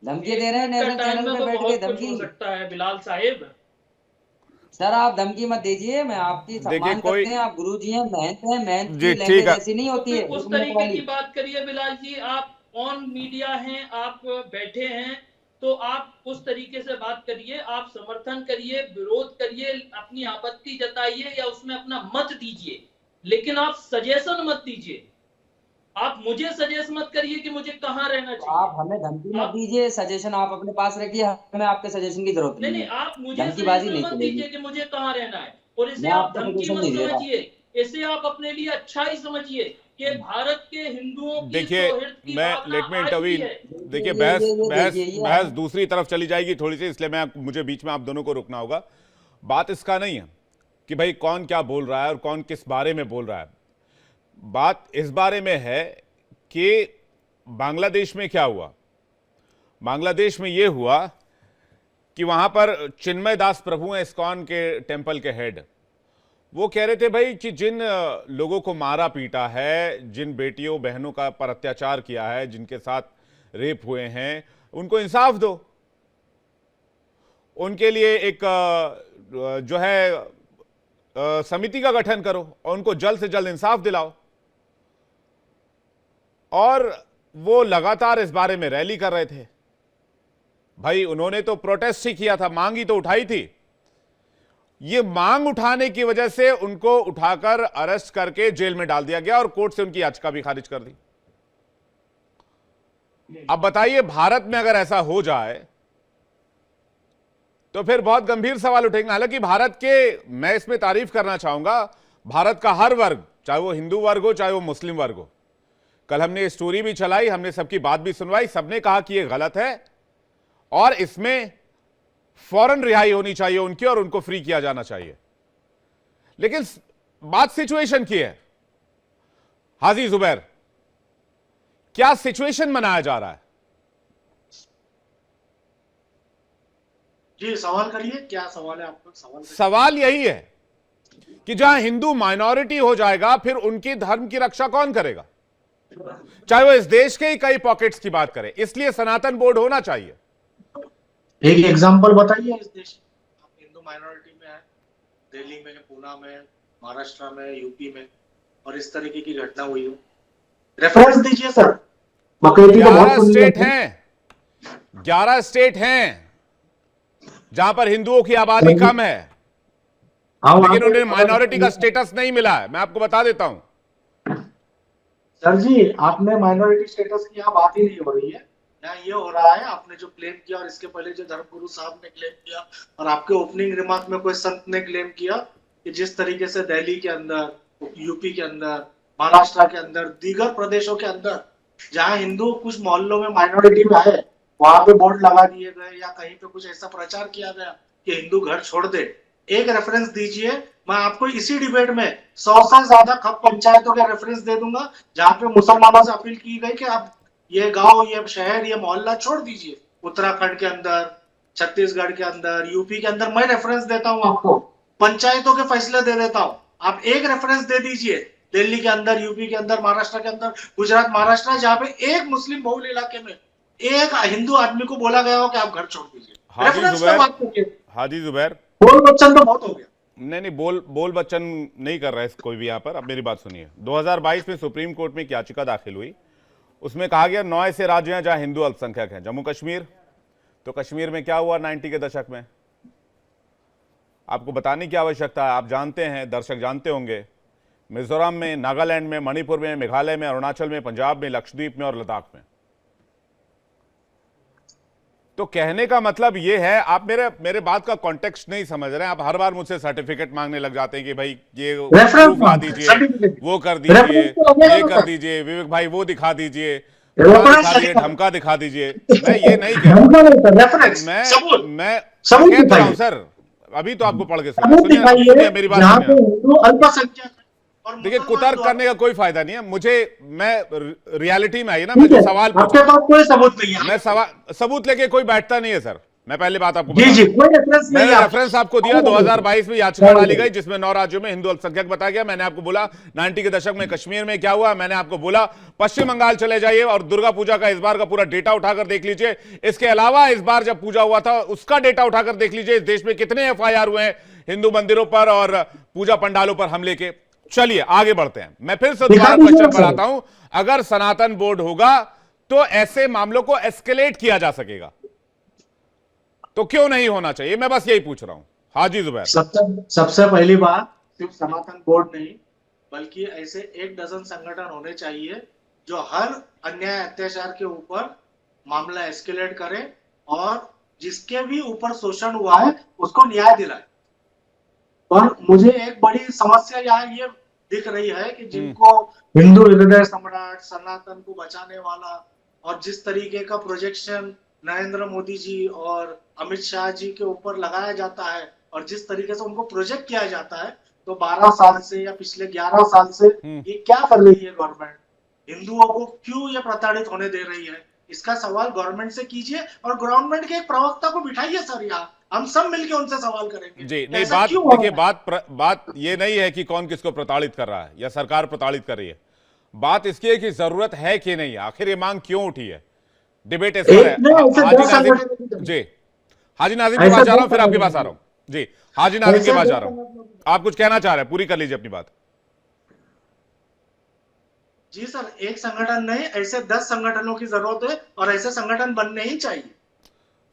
धमकी एक दे रहे हैं मिनट का नेशनल टाइम चैनल में पे तो बैठ के बहुत कुछ धमकी। हो सकता है बिलाल साहिब। सर आप धमकी मत दीजिए, मैं आपकी देखिए सम्मान कोई, करते हैं, आप गुरुजी हैं, मेहनत है, मेहनत जी की ठीक लैंग्वेज है। ऐसी नहीं तो होती फिर है उस 1 मिनट तरीके की वाली। बात करिए बिलाल जी, आप ऑन मीडिया हैं, आप बैठे हैं, तो आप उस तरीके से बात करिए, आप समर्थन करिए, विरोध करिए, अपनी आपत्ति जताइए या उसमें अपना मत दीजिए, लेकिन आप सजेशन मत दीजिए। आप मुझे सजेस्ट मत करिए कि मुझे कहां रहना तो चाहिए। आप हमें धमकी मत आप दीजिए, सजेशन आप अपने पास रखिए, हमें आपके सजेशन की जरूरत नहीं नहीं नहीं, है। आप मुझे धमकीबाजी सजेशन नहीं मत चलेगी। दीजिए कि मुझे कहां रहना है, और इसे मैं आप आपको धमकी सजेशन मत नहीं दे रहा। समझिए। इसे आप अपने लिए अच्छा ही समझिए कि भारत के हिंदुओं की देखिए सौहार्द की मैं, भावना लेट मी आज भी इंटरवीन। है। देखिए ये बहस ये बहस देखिए ये बहस हम। दूसरी तरफ चली जाएगी थोड़ी सी, इसलिए मुझे बीच में आप दोनों को रुकना होगा। बात इसका नहीं है कि भाई कौन क्या बोल रहा है और कौन किस बारे में बोल रहा है। बात इस बारे में है कि बांग्लादेश में क्या हुआ। बांग्लादेश में यह हुआ कि वहां पर चिन्मय दास प्रभु हैं, इस्कॉन के टेंपल के हेड। वो कह रहे थे भाई कि जिन लोगों को मारा पीटा है, जिन बेटियों बहनों का पर अत्याचार किया है, जिनके साथ रेप हुए हैं, उनको इंसाफ दो। उनके लिए एक जो है समिति का गठन करो और उनको जल्द से जल्द इंसाफ दिलाओ। और वो लगातार इस बारे में रैली कर रहे थे। भाई उन्होंने तो प्रोटेस्ट ही किया था, मांग ही तो उठाई थी। ये मांग उठाने की वजह से उनको उठाकर अरेस्ट करके जेल में डाल दिया गया और कोर्ट से उनकी याचिका भी खारिज कर दी। अब बताइए, भारत में अगर ऐसा हो जाए तो फिर बहुत गंभीर सवाल उठेंगे। हालांकि भारत के, मैं इसमें तारीफ करना चाहूंगा, भारत का हर वर्ग, चाहे वो हिंदू वर्ग हो चाहे वो मुस्लिम वर्ग हो। कल हमने स्टोरी भी चलाई, हमने सबकी बात भी सुनवाई, सबने कहा कि यह गलत है और इसमें फौरन रिहाई होनी चाहिए उनकी और उनको फ्री किया जाना चाहिए। लेकिन बात सिचुएशन की है। हाजी जुबैर, क्या सिचुएशन बनाया जा रहा है? जी सवाल करिए, क्या सवाल है आपका? सवाल यही है कि जहां हिंदू माइनॉरिटी हो जाएगा फिर उनकी धर्म की रक्षा कौन करेगा, चाहे वो इस देश के ही कई पॉकेट्स की बात करें। इसलिए सनातन बोर्ड होना चाहिए। एक एग्जांपल बताइए इस देश में। आप हिंदू माइनॉरिटी में है, दिल्ली में, पूना में, महाराष्ट्र में, यूपी में, और इस तरीके की घटना हुई हो, रेफरेंस दीजिए सर। बकरीदी को बहुत 11 सुनी स्टेट जाती है। हैं, 11 स्टेट हैं जहां पर हिंदुओं की आबादी कम है, हाँ, वहाँ लेकिन पे उन्हें माइनॉरिटी का अगर स्टेटस नहीं मिला है। मैं आपको बता देता हूं। सर जी, आपने माइनॉरिटी स्टेटस की यहाँ बात ही नहीं हो रही है। यहाँ ये हो रहा है, आपने जो क्लेम किया और इसके पहले जो धर्मगुरु साहब ने क्लेम किया और आपके ओपनिंग रिमार्क में कोई संत ने क्लेम किया कि जिस तरीके से दिल्ली के अंदर, यूपी के अंदर, महाराष्ट्र के अंदर, दीगर प्रदेशों के अंदर जहाँ हिंदू कुछ मोहल्लों में माइनॉरिटी में आए, वहां पे बोर्ड लगा दिए गए या कहीं पे कुछ ऐसा प्रचार किया गया कि हिंदू घर छोड़ दे। एक रेफरेंस दीजिए, मैं आपको इसी डिबेट में 100 से ज्यादा खप पंचायतों का रेफरेंस दे दूंगा जहां पे मुसलमानों से अपील की गई कि आप ये गांव, ये शहर, ये मोहल्ला छोड़ दीजिए। उत्तराखंड के अंदर, छत्तीसगढ़ के अंदर, यूपी के अंदर, मैं रेफरेंस देता हूं आपको, पंचायतों के फैसले दे देता हूं। आप एक रेफरेंस दे दीजिए, दिल्ली के अंदर, यूपी के अंदर, महाराष्ट्र के अंदर, गुजरात, महाराष्ट्र, जहां पे एक मुस्लिम बहुल इलाके में एक हिंदू आदमी को बोला गया हो कि आप घर छोड़ दीजिए। हाजी रेफरेंस पे जुबैर, बात कीजिए। हाजी जुबैर, बोल बच्चन तो बहुत हो गया। नहीं नहीं, बोल बच्चन नहीं कर रहा है कोई भी यहां पर। अब मेरी बात सुनिए। 2022 में सुप्रीम कोर्ट में एक याचिका दाखिल हुई। उसमें कहा गया 9 ऐसे राज्य हैं जहां हिंदू अल्पसंख्यक हैं। जम्मू कश्मीर, तो कश्मीर में क्या हुआ 90 के दशक में, आपको बताने की आवश्यकता है, आप जानते हैं, दर्शक जानते होंगे। मिजोरम में, नागालैंड में, मणिपुर में, मेघालय में, अरुणाचल में, पंजाब में, लक्षद्वीप में और लद्दाख में। तो कहने का मतलब ये है, आप मेरे बात का कॉन्टेक्स्ट नहीं समझ रहे हैं। आप हर बार मुझसे सर्टिफिकेट मांगने लग जाते हैं कि भाई ये प्रूफ ला दीजिए, वो कर दीजिए, ये कर दीजिए, विवेक भाई वो दिखा दीजिए, दिखा दीजिए, ढमका दिखा दीजिए। मैं ये नहीं कह रहा, मैं कह तो रहा हूं सर, अभी तो आपको पढ़ के सुनिए मेरी बात सुनिए। देखिए, कुतर्क करने का कोई फायदा नहीं है मुझे। मैं रियलिटी में आई ना, मैं जो सवाल पूछा, आपके पास कोई सबूत नहीं है। मैं सबूत लेके कोई बैठता नहीं है सर। मैं पहले बात आपको जी बता जी, दूं। कोई रेफरेंस नहीं मैंने है। रेफरेंस आपको दिया, 2022 में याचिका डाली गई जिसमें 9 राज्यों में हिंदू अल्पसंख्यक बताया गया। मैंने आपको बोला 90 के दशक में कश्मीर में क्या हुआ, मैंने आपको बोला पश्चिम बंगाल चले जाइए और दुर्गा पूजा का इस बार का पूरा डेटा उठाकर देख लीजिए। इसके अलावा इस बार जब पूजा हुआ था उसका डेटा उठाकर देख लीजिए, इस देश में कितने एफआईआर हुए हैं हिंदू मंदिरों पर और पूजा पंडालों पर हमले के। चलिए आगे बढ़ते हैं, मैं फिर से दोबारा क्वेश्चन पर आता हूं। अगर सनातन बोर्ड होगा तो ऐसे मामलों को एस्केलेट किया जा सकेगा, तो क्यों नहीं होना चाहिए, मैं बस यही पूछ रहा हूं। हाजी जुबैर। सबसे पहली बात, सिर्फ सनातन बोर्ड नहीं बल्कि ऐसे 1 डजन संगठन होने चाहिए जो हर अन्याय अत्याचार के ऊपर मामला एस्केलेट करे और जिसके भी ऊपर शोषण हुआ है उसको न्याय दिलाए। और मुझे एक बड़ी समस्या यहाँ ये दिख रही है कि जिनको हिंदू हृदय सम्राट, सनातन को बचाने वाला और जिस तरीके का प्रोजेक्शन नरेंद्र मोदी जी और अमित शाह जी के ऊपर लगाया जाता है और जिस तरीके से उनको प्रोजेक्ट किया जाता है, तो 12 साल से या पिछले 11 साल से ये क्या कर रही है गवर्नमेंट, हिंदुओं को क्यों ये प्रताड़ित होने दे रही है, इसका सवाल गवर्नमेंट से कीजिए और गवर्नमेंट के एक प्रवक्ता को बिठाइए सर, यहाँ हम सब मिलकर उनसे सवाल करेंगे। जी नहीं, बात देखिए, बात ये नहीं है कि कौन किसको प्रताड़ित कर रहा है या सरकार प्रताड़ित कर रही है, बात इसकी है कि जरूरत है कि नहीं, आखिर ये मांग क्यों उठी है, डिबेट इस पर है। जी हाजी नाजिम के पास जा रहा हूं, फिर आपके पास आ रहा हूं। जी हाजी नाजिम के पास जा रहा हूं, आप कुछ कहना चाह रहे हैं, पूरी कर लीजिए अपनी बात। जी सर, एक संगठन नहीं, ऐसे 10 संगठनों की जरूरत है और ऐसे संगठन बनने ही चाहिए।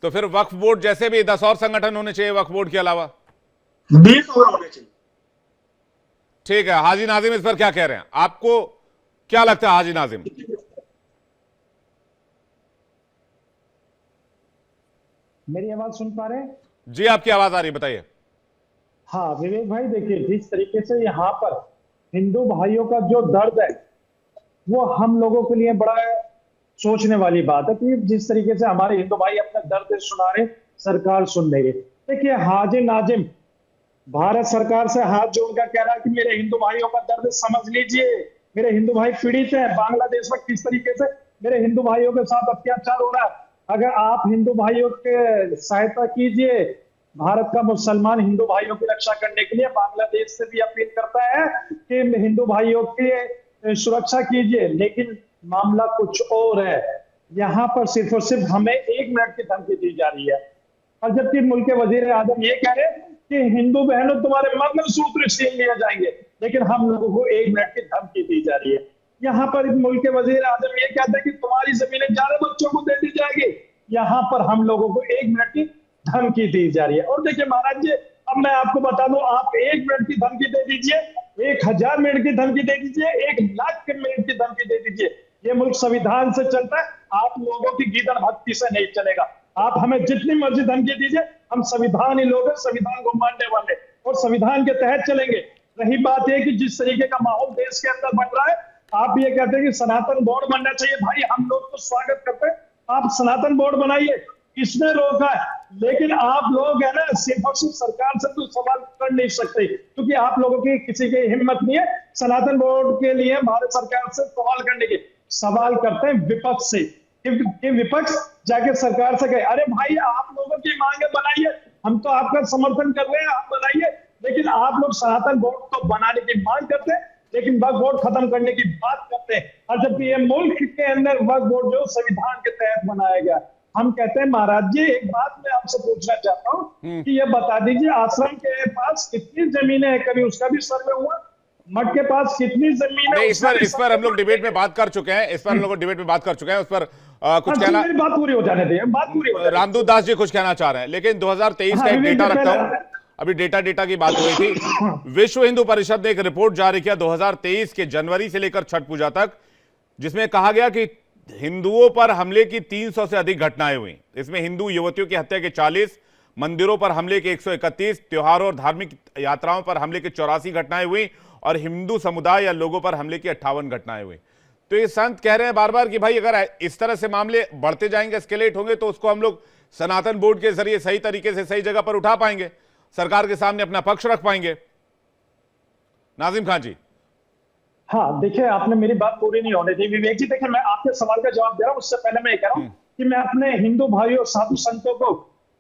तो फिर वक्फ बोर्ड जैसे भी 10 और संगठन होने चाहिए वक्फ बोर्ड के अलावा, 20 और होने चाहिए। ठीक है, हाजी नाजिम इस पर क्या कह रहे हैं, आपको क्या लगता है हाजी नाजिम? मेरी आवाज सुन पा रहे हैं? जी आपकी आवाज आ रही है, बताइए। हाँ विवेक भाई, देखिए जिस तरीके से यहाँ पर हिंदू भाइयों का जो दर्द है वो हम लोगों के लिए बड़ा सोचने वाली बात है कि जिस तरीके से हमारे हिंदू भाई अपना दर्द सुना रहे, सरकार सुन रही है। देखिए हाजी नाजिम भारत सरकार से हाथ जोड़कर कह रहा है कि मेरे हिंदू भाइयों का दर्द समझ लीजिए, मेरे हिंदू भाई पीड़ित हैं, बांग्लादेश में किस तरीके से मेरे हिंदू भाइयों के साथ अत्याचार हो रहा है, अगर आप हिंदू भाइयों के सहायता कीजिए। भारत का मुसलमान हिंदू भाइयों की रक्षा करने के लिए बांग्लादेश से भी अपील करता है कि हिंदू भाइयों की सुरक्षा कीजिए, लेकिन मामला कुछ और है। यहाँ पर सिर्फ और सिर्फ हमें 1 मिनट की धमकी दी जा रही है, और जबकि मुल्क के वजीर आजम ये कह रहे हैं कि हिंदू बहनों तुम्हारे मंगलसूत्र छीन लिए जाएंगे, लेकिन हम लोगों को 1 मिनट की धमकी दी जा रही है। यहाँ पर मुल्क के वजीर आजम ये कहते हैं कि तुम्हारी जमीनें 11 बच्चों को दे दी जाएगी, यहाँ पर हम लोगों को 1 मिनट की धमकी दी जा रही है। और देखिए महाराज जी, अब मैं आपको बता दूं, आप 1 मिनट की धमकी दे दीजिए, 1000 मिनट की धमकी दे दीजिए, 1 लाख मिनट की धमकी दे दीजिए, ये मुल्क संविधान से चलता है, आप लोगों की गीदड़ भक्ति से नहीं चलेगा। आप हमें जितनी मर्जी धमकी दीजिए, हम संविधान ही लोग हैं, संविधान को मानने वाले और संविधान के तहत चलेंगे। रही बात यह कि जिस तरीके का माहौल देश के अंदर बन रहा है, आप ये कहते हैं कि सनातन बोर्ड बनना चाहिए, भाई हम लोग तो स्वागत करते हैं, आप सनातन बोर्ड बनाइए, किसने रोका है, लेकिन आप लोग है ना सिर्फ और सिर्फ सरकार से तो सवाल कर नहीं सकते, क्योंकि आप लोगों की किसी की हिम्मत नहीं है सनातन बोर्ड के लिए भारत सरकार से सवाल करने के। सवाल करते हैं विपक्ष से कि विपक्ष जाके सरकार से कहे, अरे भाई आप लोगों की मांगे बनाइए, हम तो आपका समर्थन कर रहे हैं, आप बनाइए, लेकिन आप लोग सनातन बोर्ड को बनाने की मांग करते हैं, लेकिन वक्फ बोर्ड खत्म करने की बात करते हैं। और जबकि ये मुल्क के अंदर वक्फ बोर्ड जो संविधान के तहत बनाया गया, हम कहते हैं महाराज जी एक बात मैं आपसे पूछना चाहता हूँ कि ये बता दीजिए आश्रम के पास कितनी जमीनें हैं, कभी उसका भी सर्वे हुआ? मठ के पास कितनी जमीन है? इस पर हम लोग डिबेट में बात कर चुके हैं, इस पर हम लोग डिबेट में बात कर चुके हैं, उस पर कुछ कहना, मेरी बात पूरी हो जाने दीजिए, बात पूरी हो जाने दीजिए। रामदूत दास जी कुछ कहना चाह रहे हैं, लेकिन 2023 का एक डेटा रखता हूं, अभी डेटा की बात हुई थी। विश्व हिंदू परिषद ने एक रिपोर्ट जारी किया 2023 के जनवरी से लेकर छठ पूजा तक, जिसमें कहा गया कि हिंदुओं पर हमले की 300 से अधिक घटनाएं हुई। इसमें हिंदू युवतियों की हत्या के 40, मंदिरों पर हमले के 131, त्योहारों और धार्मिक यात्राओं पर हमले के 84 घटनाएं हुई और हिंदू समुदाय या लोगों पर हमले की 58 घटनाएं हुई। तो ये संत कह रहे हैं बार बार कि भाई अगर इस तरह से मामले बढ़ते जाएंगे, एस्केलेट होंगे, तो उसको हम लोग सनातन बोर्ड के जरिए सही तरीके से सही जगह पर उठा पाएंगे, सरकार के सामने अपना पक्ष रख पाएंगे। नाजिम खान जी। हाँ देखिए, आपने मेरी बात पूरी नहीं होने दी विवेक जी। देखिए मैं आपके सवाल का जवाब दे रहा हूं, उससे पहले मैं ये कह रहा हूं कि मैं अपने हिंदू भाइयों साधु संतों को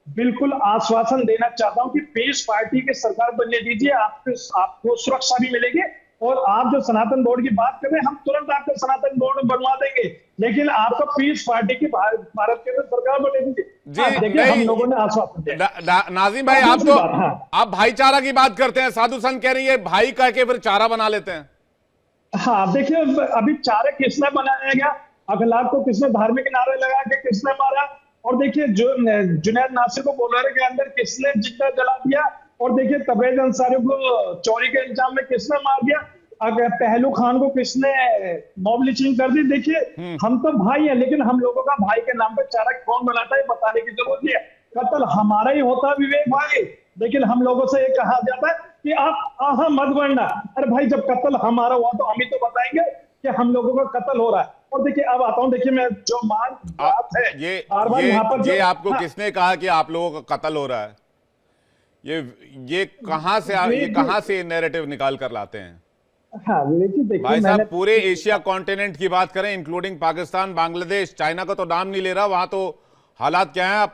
बिल्कुल आश्वासन देना चाहता हूं कि पीस पार्टी की सरकार बनने दीजिए, आपको सुरक्षा भी मिलेगी। और आप जो सनातन बोर्ड की बात कर रहे हैं, हम तुरंत आपको सनातन बोर्ड बनवा देंगे, लेकिन आपको पीस पार्टी की भारत के अंदर सरकार बनने दीजिए। जी देखिए, हम नहीं, लोगों ने आश्वासन दिया। नाजिम भाई, आप तो आप भाईचारा की बात करते हैं, साधु संत कह रही है भाई कह के फिर चारा बना लेते हैं। हाँ देखिए, अभी चारा किसने बनाया गया, अखलाक को किसने धार्मिक नारे लगा के किसने मारा, और देखिए जो जुनैद नासिर को बोलेरो के अंदर किसने जिंदा जला दिया, और देखिए तबरेज अंसारी को चोरी के इल्जाम में किसने मार दिया, अगर पहलू खान को किसने मॉब लिंचिंग कर दी। देखिए हम तो भाई हैं, लेकिन हम लोगों का भाई के नाम पे चारा कौन बनाता है बताने की जरूरत नहीं है। कत्ल हमारा ही होता है विवेक भाई, लेकिन हम लोगों से ये कहा जाता है कि आप आहा मत बढ़ना। अरे भाई, जब कत्ल हमारा हुआ तो हम ही तो बताएंगे कि हम लोगों का कत्ल हो रहा है। और देखिए अब आता हूं, देखिए मैं जो बात है ये आपको किसने कहा कि आप लोगों का कत्ल हो रहा है? ये कहां से नैरेटिव निकाल कर लाते हैं? हाँ देखिए भाई साहब, पूरे एशिया कॉन्टिनेंट की बात करें, इंक्लूडिंग पाकिस्तान, बांग्लादेश, चाइना का तो नाम नहीं ले रहा, वहां तो हालात क्या है आप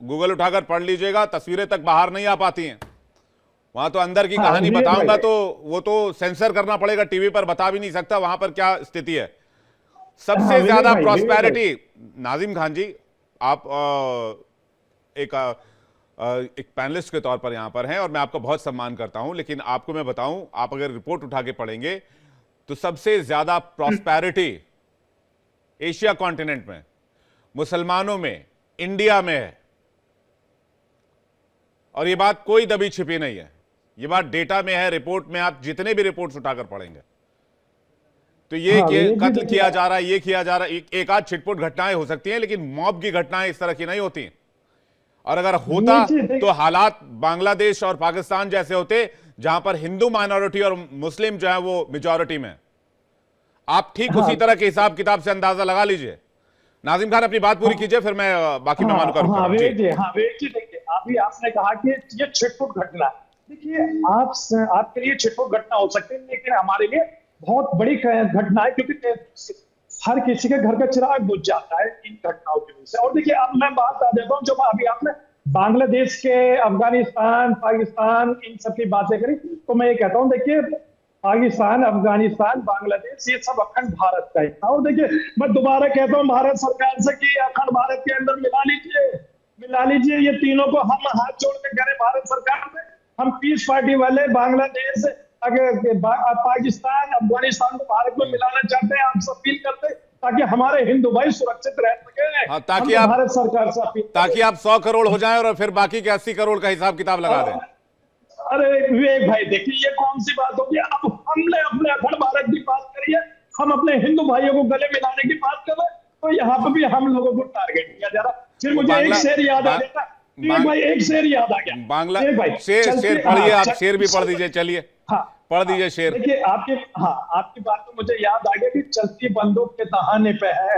गूगल उठाकर पढ़ लीजिएगा, तस्वीरें तक बाहर नहीं आ पाती हैं। वहां तो अंदर की कहानी बताऊंगा तो वो तो सेंसर करना पड़ेगा, टीवी पर बता भी नहीं सकता वहां पर क्या स्थिति है। सबसे ज्यादा प्रॉस्पेरिटी, नाजिम खान जी, आप एक पैनलिस्ट के तौर पर यहां पर हैं और मैं आपका बहुत सम्मान करता हूं, लेकिन आपको मैं बताऊं, आप अगर रिपोर्ट उठा के पढ़ेंगे तो सबसे ज्यादा प्रॉस्पेरिटी एशिया कॉन्टिनेंट में, मुसलमानों में, इंडिया में है। और ये बात कोई दबी छिपी नहीं है, ये बात डेटा में है, रिपोर्ट में आप जितने भी रिपोर्ट्स उठाकर पढ़ेंगे तो ये कत्ल किया जा रहा है, ये किया जा रहा है। एक आध छिटपुट घटनाएं हो सकती हैं, लेकिन मॉब की घटनाएं इस तरह की नहीं होती। और अगर होता तो हालात बांग्लादेश और पाकिस्तान जैसे होते, जहां पर हिंदू माइनॉरिटी और मुस्लिम जो है वो मेजॉरिटी में। आप ठीक उसी तरह के हिसाब किताब से अंदाजा लगा लीजिए। नाजिम खान अपनी बात पूरी कीजिए, फिर मैं बाकी मेहमानों का रुख करूंगा। अभी आपने कहा कि ये छिटपुट घटना, देखिए आपके लिए छिटपुट घटना हो सकती है, लेकिन हमारे लिए बहुत बड़ी घटना है, क्योंकि हर किसी के घर का चिराग बुझ जाता है इन घटनाओं की वजह से। और देखिए अब मैं बात आ जाता हूँ, जब अभी आपने बांग्लादेश के, अफगानिस्तान, पाकिस्तान, इन सब की बातें करी, तो मैं ये कहता हूँ, देखिए पाकिस्तान, अफगानिस्तान, बांग्लादेश, ये सब अखंड भारत का है। और देखिए मैं दोबारा कहता हूँ भारत सरकार से कि अखंड भारत के अंदर मिला लीजिए ये तीनों को। हम हाथ जोड़ के करें भारत सरकार में, हम पीस पार्टी वाले बांग्लादेश, अगर पाकिस्तान, अफगानिस्तान को भारत में मिलाना चाहते हैं, हम अपील करते हैं ताकि हमारे हिंदू भाई सुरक्षित रह सके। हाँ, ताकि आप भारत सरकार से अपील, ताकि आप 100 करोड़ हो जाएं और फिर बाकी के 80 करोड़ का हिसाब किताब लगा दें। अरे विवेक भाई, देखिए ये कौन सी बात होगी? अब हमने अपने अखंड भारत की बात करी है, हम अपने हिंदू भाइयों को गले मिलाने की बात कर रहे हैं, तो यहाँ पर भी हम लोगों को टारगेट किया जा रहा। फिर मुझे एक शेर याद आ गया, भाई एक शेर याद आ गया, शेर पढ़िए, आप शेर भी पढ़ दीजिए, चलिए पढ़ दीजिए शेर। देखिए आपकी बात तो मुझे याद आ गया कि चलती बंदूक के तहाने पे है,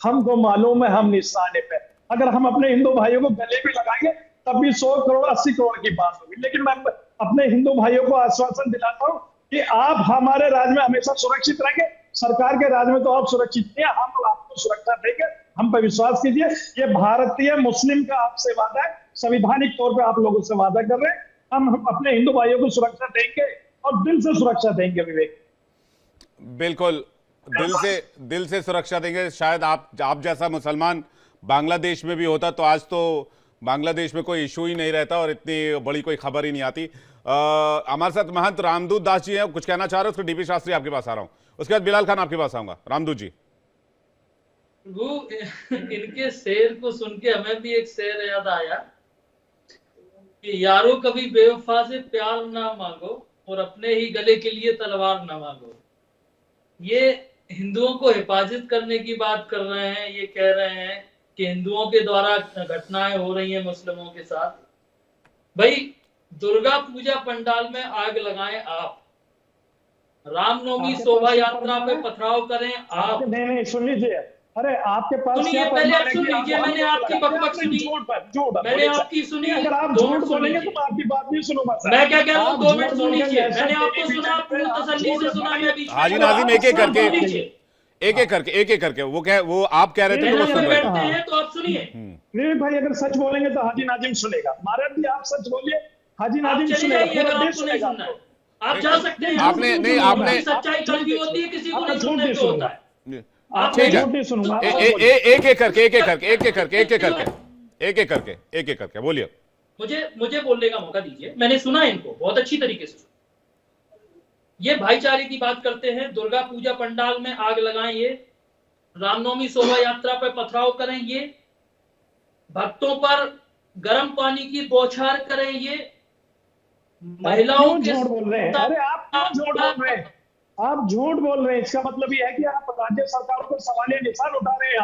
हमको मालूम है हम निशाने पे। अगर हम अपने हिंदू भाइयों को गले भी लगाएंगे तब भी 100 करोड़ 80 करोड़ की बात होगी। लेकिन मैं अपने हिंदू भाइयों को आश्वासन दिलाता हूँ कि आप हमारे राज्य में हमेशा सुरक्षित रहेंगे। सरकार के राज्य में तो आप सुरक्षित नहीं है, हम आपको सुरक्षा देंगे, हम पर विश्वास कीजिए। ये भारतीय मुस्लिम का आपसे वादा है, संवैधानिक तौर पे आप लोगों से वादा कर रहे हैं, हम अपने हिंदू भाइयों को सुरक्षा देंगे और दिल से सुरक्षा देंगे। विवेक, बिल्कुल दिल से सुरक्षा देंगे। शायद आप जैसा मुसलमान बांग्लादेश में भी होता तो आज तो बांग्लादेश में कोई इशू ही नहीं रहता और इतनी बड़ी कोई खबर ही नहीं आती। हमारे साथ महंत रामदूत दास जी हैं, कुछ कहना चाह रहे हो? उसके डीपी शास्त्री आपके पास आ रहा हूं, उसके बाद बिलाल खान आपके पास आऊंगा। रामदूत जी, वो इनके शेर को सुन के हमें भी एक शेर याद आया कि यारो कभी बेवफा से प्यार ना मांगो और अपने ही गले के लिए तलवार ना मांगो। ये हिंदुओं को हिफाजत करने की बात कर रहे हैं, ये कह रहे हैं कि हिंदुओं के द्वारा घटनाएं हो रही हैं मुस्लिमों के साथ। भाई दुर्गा पूजा पंडाल में आग लगाएं आप, रामनवमी शोभा यात्रा पे पथराव करें आप। नहीं सुन लीजिए, अरे आपके पास सुनिए, पहले आप सुन लीजिए, मैंने आपकी बकबक सुनी, मैंने आपकी सुनी। अगर आप झूठ बोलेंगे तो मैं आपकी बात नहीं सुनूंगा। मैं क्या कह रहा हूँ, 2 मिनट सुन लीजिए, मैंने आपको सुना, पूरी तसल्ली से सुना। मैं बीच हाजी नाजिम एक एक करके एक एक करके वो आप कह रहे थे तो वो पहले सुन में रहे थे। बैठते हैं तो आप सुनिए। विवेक भाई अगर सच बोलेंगे तो हाजी नाजिम सुनेगा, महाराज जी आप सच बोलिए, हाजी आप नाजिम चले सुनेगा, जाइए पूरा अगर देश आपको नहीं सुनेगा सुनना है। आपको। आप जा सकते हैं। आपने नहीं आपने आपकी सच्चाई कड़वी होती है, किसी को नहीं सुनने को होता है। आप ठीक है, झूठ नहीं सुनूंगा, आप एक एक करके बोलिए। मुझे बोलने का मौका दीजिए। मैंने सुना इनको बहुत अच्छी तरीके से। ये भाईचारे की बात करते हैं, दुर्गा पूजा पंडाल में आग लगाएं, ये रामनवमी शोभा यात्रा पर पथराव करें, ये भक्तों पर गर्म पानी की बौछार करें, ये महिलाओं क्यों के झूठ बोल रहे हैं? अरे आप क्यों झूठ बोल रहे हैं? आप झूठ बोल रहे हैं, इसका मतलब ये है कि आप राज्य सरकार पर सवालिया निशान उठा रहे हैं।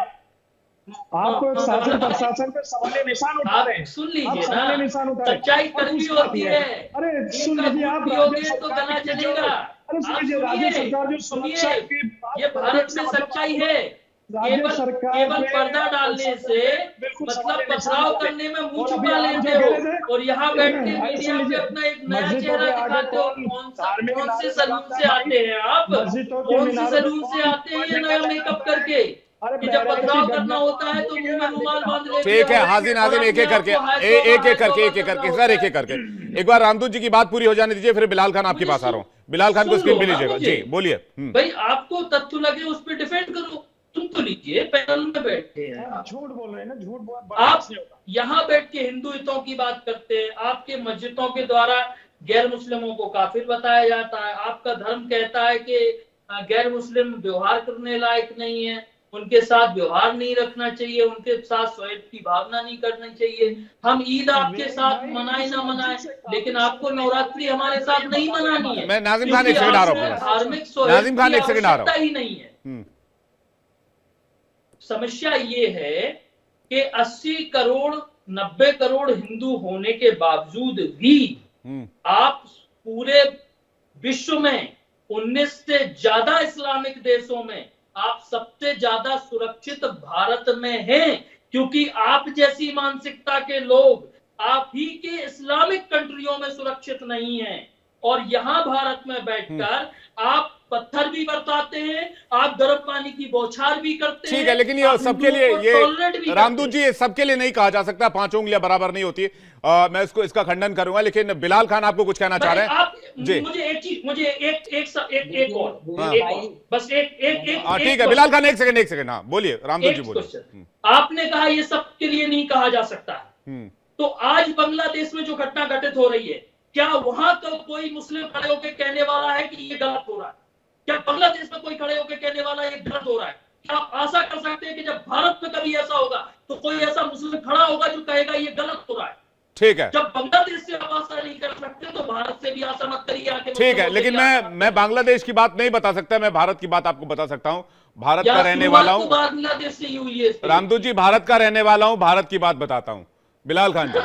आप शासन प्रशासन पे सवालिया निशान उठा आप रहे हैं। सुन आप लीजिए सवालिया ना, निशान उठा रहे हैं। सच्चाई और कड़वी दूसरी बात होती ये है। अरे सुन इनका लीजिए, आप दूध राज्य पियोगे तो सरकार गला की जो चलेगा। अरे सुन आप लीजिए, राज्य सरकार जो सुनिए, सुरक्षा की बात ये करती है, भारत इसका में मतलब सच्चाई आपको है। राज्य केवल सरकार केवल के पर्दा डालने से बिल्कुल मतलब सवालिया निशान पथराव डाले। करने में मुंह और अभी छुपा आप लेते जो कह हो, रहे थे, और यहाँ बैठ के अरे मीडिया सुन पे लीजिए, अपना एक नया मस्जिदों चेहरा के आगे दिखाते हो। कौन धार्मिक कौन से इमारत सलून लगाता से है आते हैं आप? मस्जिदों के कौन से मीनारों पे सलून से कौन आते हैं ये झंडा नया लगाता मेकअप है? करके? अरे कि जब बहराइच की पथराव घटना करना तो होता आप है तो भूल मुंह में गए, रुमाल लेकिन बांध हम लेते ठीक है, हो। हाजी नाजिम और एक एक अपने करके आप को हाय एक तौबा, एक हाय करके तौबा एक एक करना करके होता सर एक है। एक करके एक बार रामदूत जी की बात पूरी हो जाने दीजिए, फिर बिलाल खान आपके पास आ रहा हूँ। बिलाल खान को सुन स्क्रीन लो पे ना लीजिएगा मुझे। जी, बोलिए। भाई आपको तथ्य लगे उस पर डिफेंड करो। सुन तो लीजिए, पैनल में बैठे हैं आप आप। झूठ बोल रहे हैं ना, झूठ बहुत आप बर्दाश्त नहीं होगा। यहाँ बैठ के हिंदू हितों की बात करते हैं, आपके मस्जिदों के द्वारा गैर मुस्लिमों को काफिर बताया जाता है। आपका धर्म कहता है कि गैर मुस्लिम व्यवहार करने लायक नहीं है, उनके साथ व्यवहार नहीं रखना चाहिए, उनके साथ स्वयं की भावना नहीं करनी चाहिए। हम ईद आपके साथ मनाए ना मनाए, लेकिन आपको नवरात्रि हमारे साथ नहीं मनानी है, मैं नाजिम खान एक क्योंकि सेकंड आ रहा हूँ आपको आपके पास। धार्मिक स्वयं नाजिम खान की एक सेकंड आ रहा आवश्यकता हूँ। ही नहीं है। समस्या ये है कि 80 करोड़ 90 करोड़ हिंदू होने के बावजूद भी आप पूरे विश्व में 19 से ज्यादा इस्लामिक देशों में आप सबसे ज्यादा सुरक्षित भारत में हैं, क्योंकि आप जैसी मानसिकता के लोग आप ही के इस्लामिक कंट्रियों में सुरक्षित नहीं हैं। और यहाँ भारत में बैठकर आप पत्थर भी बरसाते हैं, आप गर्म पानी की बौछार भी करते हैं। ठीक है, लेकिन ये सबके लिए tolerate भी ये करते रामदूत हैं। जी, ये सबके लिए नहीं कहा जा सकता, पांचों उंगलियां बराबर नहीं होती। मैं इसका खंडन करूंगा, लेकिन बिलाल खान आपको कुछ कहना चाह रहे हैं आप जी। मुझे एक चीज, मुझे एक और हाँ। एक और, बस एक हाँ ठीक है, बिलाल खान एक सेकंड, हाँ बोलिए रामदूत जी बोलिए। आपने कहा ये सबके लिए नहीं कहा जा सकता है, तो आज बांग्लादेश में जो घटना घटित हो रही है, क्या वहां तो कोई मुस्लिम खड़े होकर कहने वाला है कि ये गलत हो रहा है? क्या बांग्लादेश में कोई खड़े होकर कहने वाला है ये गलत हो रहा है? क्या आप आशा कर सकते हैं कि जब भारत में कभी ऐसा होगा तो कोई ऐसा मुस्लिम खड़ा होगा जो कहेगा ये गलत हो रहा है? ठीक है, जब बांग्लादेश से आप आशा नहीं कर सकते तो भारत से भी आशा मत करिए आके। ठीक है, लेकिन मैं बांग्लादेश की बात नहीं बता सकता, मैं भारत की बात आपको बता सकता हूं। भारत का रहने वाला हूं। बांग्लादेश से ही हुई है। रामदूत जी, भारत का रहने वाला हूं, भारत की बात बताता हूं। बिलाल खान जी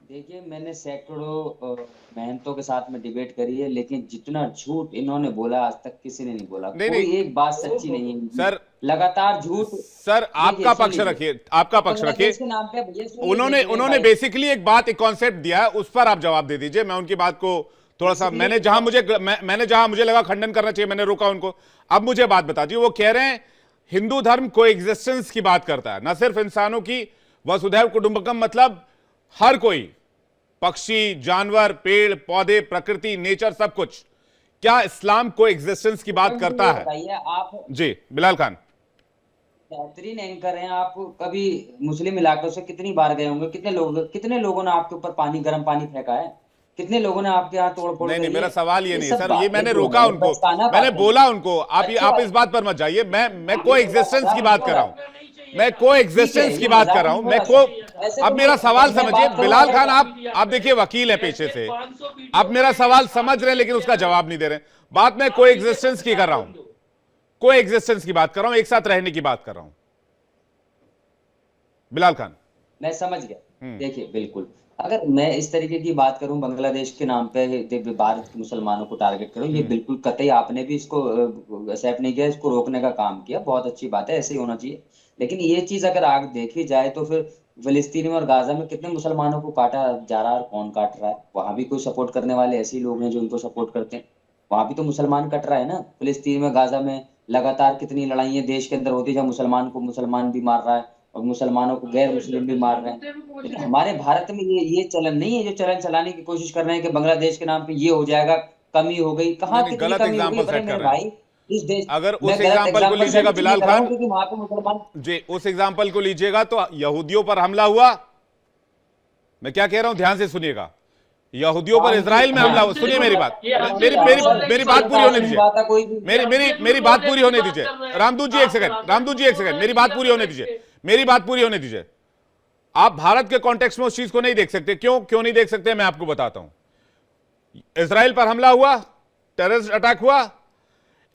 देखिए, मैंने सैकड़ों मेहनतों के साथ में डिबेट करी है, लेकिन जितना झूठ इन्होंने बोला आज तक किसी ने नहीं बोला। नहीं, कोई नहीं। एक बात सच्ची नहीं है सर, लगातार झूठ। सर आपका पक्ष रखिए, आपका पक्ष रखिए। के नाम पे भैया सुनिए, उन्होंने भाई। बेसिकली एक बात, एक कॉन्सेप्ट दिया है, उस पर आप जवाब दे दीजिए। मैं उनकी बात को थोड़ा सा, मैंने जहां मुझे लगा खंडन करना चाहिए, मैंने रोका उनको। अब मुझे बात बता दीजिए। वो कह रहे हैं हिंदू धर्म कोएग्जिस्टेंस की बात करता है, न सिर्फ इंसानों की, वसुधैव कुटुंबकम, मतलब हर कोई, पक्षी, जानवर, पेड़ पौधे, प्रकृति, नेचर, सब कुछ। क्या इस्लाम कोएग्जिस्टेंस की बात करता है? बताइए आप। जी बिलाल खान, बेहतरीन एंकर हैं आप। कभी मुस्लिम इलाकों से कितनी बार गए होंगे? कितने लोगों ने आपके ऊपर गर्म पानी फेंका है? कितने लोगों ने आपके यहाँ तोड़ फोड़? नहीं, मेरा सवाल ये नहीं है सब सर, ये बातें मैंने जो रोका है, उनको, बचकाना मैंने बातें। बोला उनको, आप अच्छा। इस बात पर मत जाइए। मैं कोएग्जिस्टेंस की बात कर रहा हूं, मैं कोएग्जिस्टेंस की बात कर रहा हूं। अब मेरा सवाल समझिए बिलाल खान, आप देखिए वकील है पेशे से, आप मेरा सवाल समझ रहे हैं लेकिन उसका जवाब नहीं दे रहे। बात मैं कोएग्जिस्टेंस की कर रहा हूं, कोएग्जिस्टेंस की बात कर रहा हूं, एक साथ रहने की बात कर रहा हूं। बिलाल खान, मैं समझ गया। देखिए, बिल्कुल अगर मैं इस तरीके की बात करूं, बांग्लादेश के नाम पे भारत के मुसलमानों को टारगेट करूं, ये बिल्कुल कतई आपने भी इसको एक्सेप्ट नहीं किया, इसको रोकने का काम किया, बहुत अच्छी बात है, ऐसे ही होना चाहिए। लेकिन ये चीज अगर आगे देखी जाए तो फिर फिलिस्तीन में और गाजा में कितने मुसलमानों को काटा जा रहा है और कौन काट रहा है? वहां भी कोई सपोर्ट करने वाले ऐसे ही लोग हैं जो उनको सपोर्ट करते हैं। वहां भी तो मुसलमान कट रहा है ना, फिलिस्तीन में, गाजा में, लगातार कितनी लड़ाइयां देश के अंदर होती है, जहाँ मुसलमान को मुसलमान भी मार रहा है और मुसलमानों को गैर मुस्लिम भी मार रहे हैं। लेकिन हमारे भारत में ये चलन नहीं है, जो चलन चलाने की कोशिश कर रहे हैं कि बांग्लादेश के नाम पे ये हो जाएगा, कमी हो गई। कहाँ नहीं, कितनी गलत कमी हो गई? एग्जाम्पल अरे सेट कर मेरे रहे हैं। भाई, इस देश अगर मैं उस गलत एग्जाम्पल को एग्जाम्पल लीजिएगा बिलाल खान क्योंकि वहां पे मुसलमान जी, उस एग्जाम्पल को लीजिएगा तो यहूदियों पर हमला हुआ, मैं क्या कह रहा हूं ध्यान से सुनिएगा, यहूदियों पर इजराइल में हमला हुआ। सुनिए मेरी बात, मेरी बात पूरी होने दीजिए, मेरी बात पूरी होने दीजिए। रामदूत जी एक सेकंड, मेरी बात पूरी होने दीजिए। आप भारत के कॉन्टेक्स्ट में उस चीज को नहीं देख सकते। क्यों नहीं देख सकते, मैं आपको बताता हूं। इजराइल पर हमला हुआ, टेररिस्ट अटैक हुआ,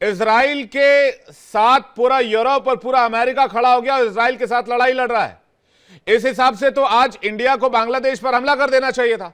इजराइल के साथ पूरा यूरोप और पूरा अमेरिका खड़ा हो गया और इजराइल के साथ लड़ाई लड़ रहा है। इस हिसाब से तो आज इंडिया को बांग्लादेश पर हमला कर देना चाहिए था।